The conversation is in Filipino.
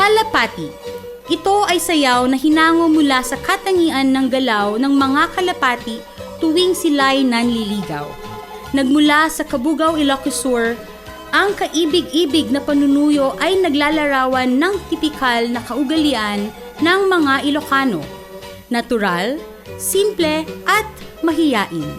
Kalapati. Ito ay sayaw na hinango mula sa katangian ng galaw ng mga kalapati tuwing sila'y nanliligaw. Nagmula sa Kabugao, Ilocos Sur, ang kaibig-ibig na panunuyo ay naglalarawan ng tipikal na kaugalian ng mga Ilocano. Natural, simple at mahiyain.